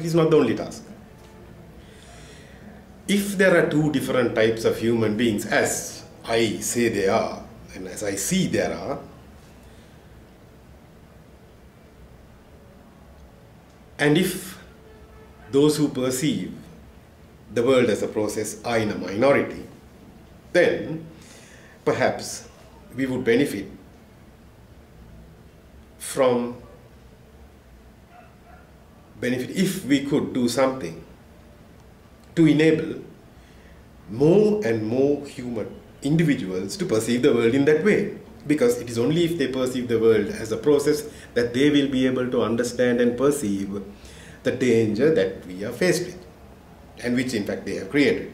it is not the only task. If there are two different types of human beings, as I say there are, and as I see there are, and if those who perceive the world as a process are in a minority, then perhaps we would benefit if we could do something to enable more and more human individuals to perceive the world in that way. Because it is only if they perceive the world as a process that they will be able to understand and perceive the danger that we are faced with, and which in fact they have created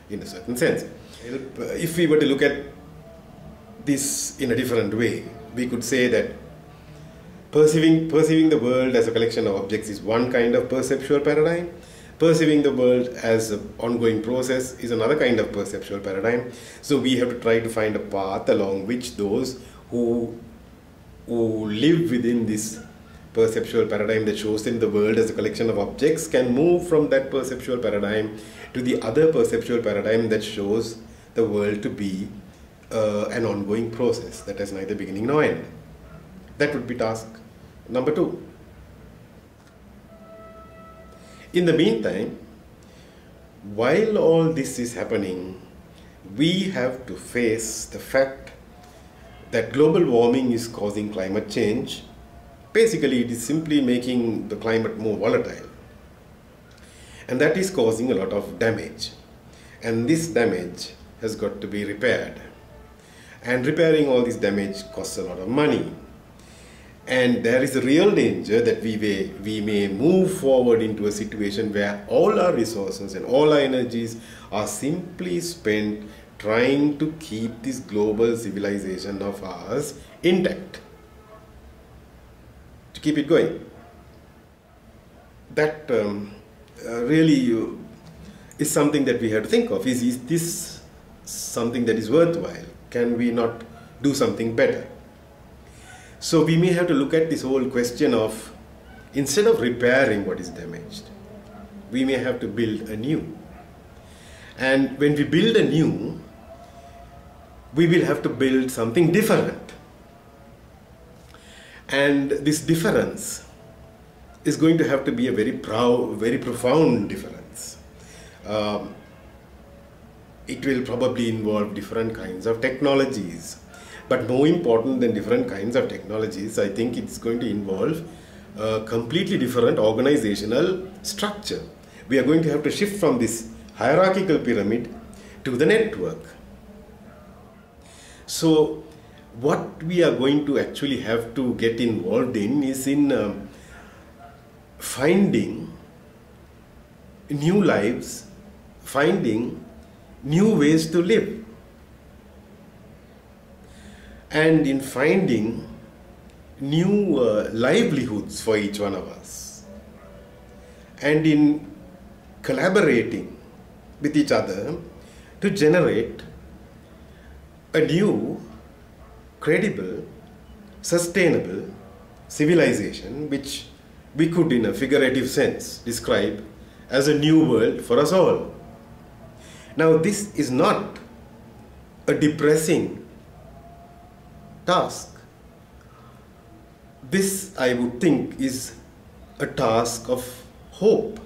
in a certain sense. If we were to look at this in a different way, we could say that perceiving the world as a collection of objects is one kind of perceptual paradigm. Perceiving the world as an ongoing process is another kind of perceptual paradigm. So we have to try to find a path along which those who live within this perceptual paradigm that shows them the world as a collection of objects can move from that perceptual paradigm to the other perceptual paradigm that shows the world to be an ongoing process that has neither beginning nor end. That would be task number 2. In the meantime, while all this is happening, we have to face the fact that global warming is causing climate change. Basically, it is simply making the climate more volatile. And that is causing a lot of damage. And this damage has got to be repaired. And repairing all this damage costs a lot of money. And there is a real danger that we may move forward into a situation where all our resources and all our energies are simply spent trying to keep this global civilization of ours intact, to keep it going. That really is something that we have to think of. Is this something that is worthwhile? Can we not do something better? So we may have to look at this whole question of, instead of repairing what is damaged, we may have to build anew. And when we build anew, we will have to build something different. And this difference is going to have to be a very profound difference. It will probably involve different kinds of technologies. But more important than different kinds of technologies, I think it's going to involve a completely different organizational structure. We are going to have to shift from this hierarchical pyramid to the network. So what we are going to actually have to get involved in is in finding new lives, finding new ways to live, and in finding new livelihoods for each one of us, and in collaborating with each other to generate a new, credible, sustainable civilization which we could, in a figurative sense, describe as a new world for us all. Now, this is not a depressing task. This, I would think, is a task of hope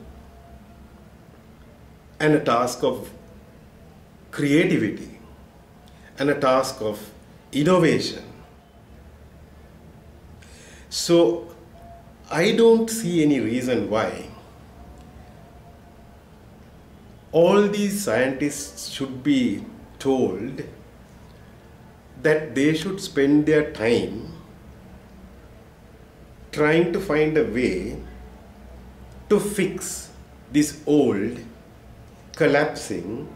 and a task of creativity and a task of innovation. So I don't see any reason why all these scientists should be told that they should spend their time trying to find a way to fix this old, collapsing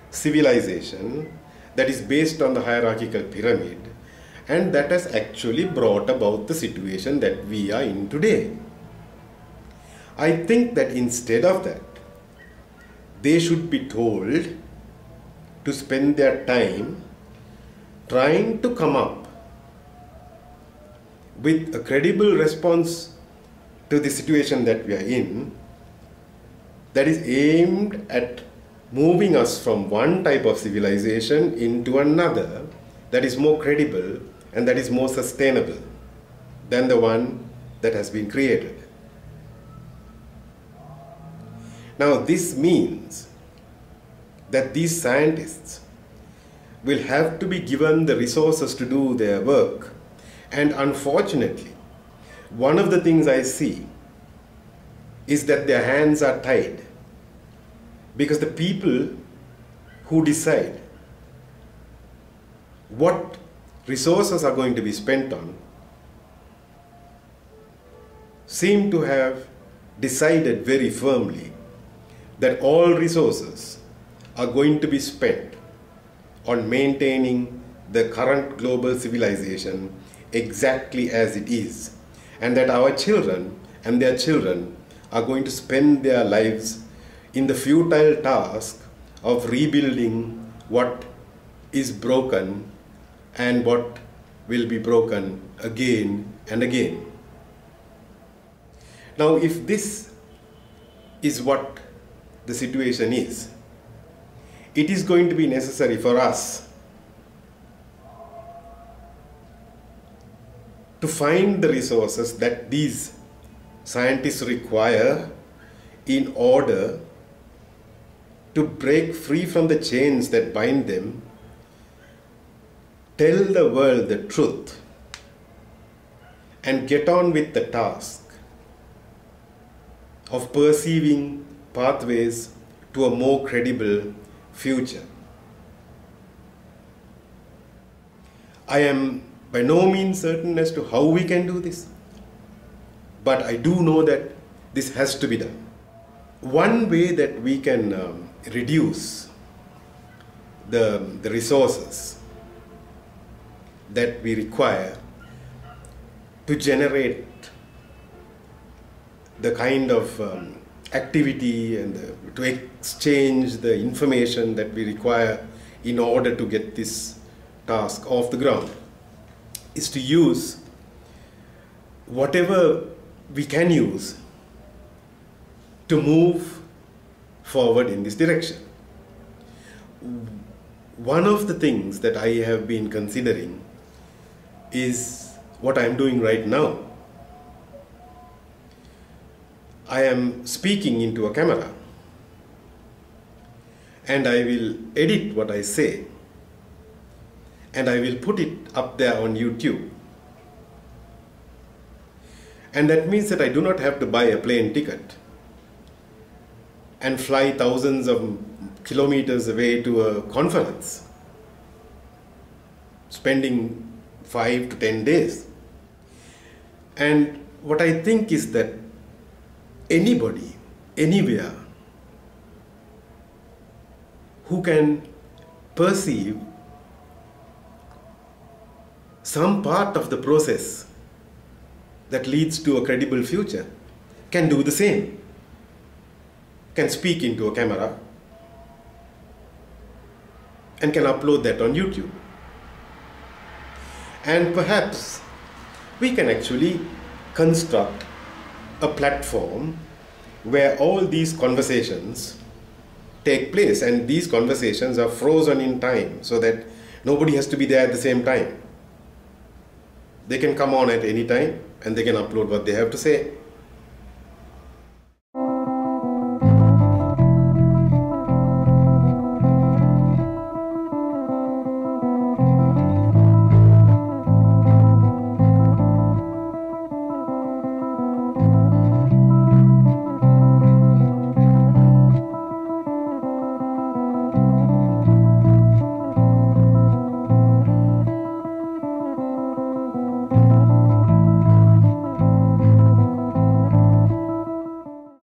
civilization that is based on the hierarchical pyramid and that has actually brought about the situation that we are in today. I think that instead of that, they should be told to spend their time trying to come up with a credible response to the situation that we are in, that is aimed at moving us from one type of civilization into another that is more credible and that is more sustainable than the one that has been created. Now, this means that these scientists will have to be given the resources to do their work. And unfortunately, one of the things I see is that their hands are tied, because the people who decide what resources are going to be spent on seem to have decided very firmly that all resources are going to be spent on maintaining the current global civilization exactly as it is, and that our children and their children are going to spend their lives in the futile task of rebuilding what is broken and what will be broken again and again. Now, if this is what the situation is, it is going to be necessary for us to find the resources that these scientists require in order to break free from the chains that bind them, tell the world the truth, and get on with the task of perceiving pathways to a more credible future. I am by no means certain as to how we can do this, but I do know that this has to be done. One way that we can reduce the resources that we require to generate the kind of activity and to exchange the information that we require in order to get this task off the ground is to use whatever we can use to move forward in this direction. One of the things that I have been considering is what I am doing right now. I am speaking into a camera and I will edit what I say and I will put it up there on YouTube. And that means that I do not have to buy a plane ticket and fly thousands of kilometers away to a conference, spending 5 to 10 days. And what I think is that anybody, anywhere, who can perceive some part of the process that leads to a credible future can do the same, can speak into a camera and can upload that on YouTube. And perhaps we can actually construct a platform where all these conversations take place, and these conversations are frozen in time so that nobody has to be there at the same time. They can come on at any time and they can upload what they have to say.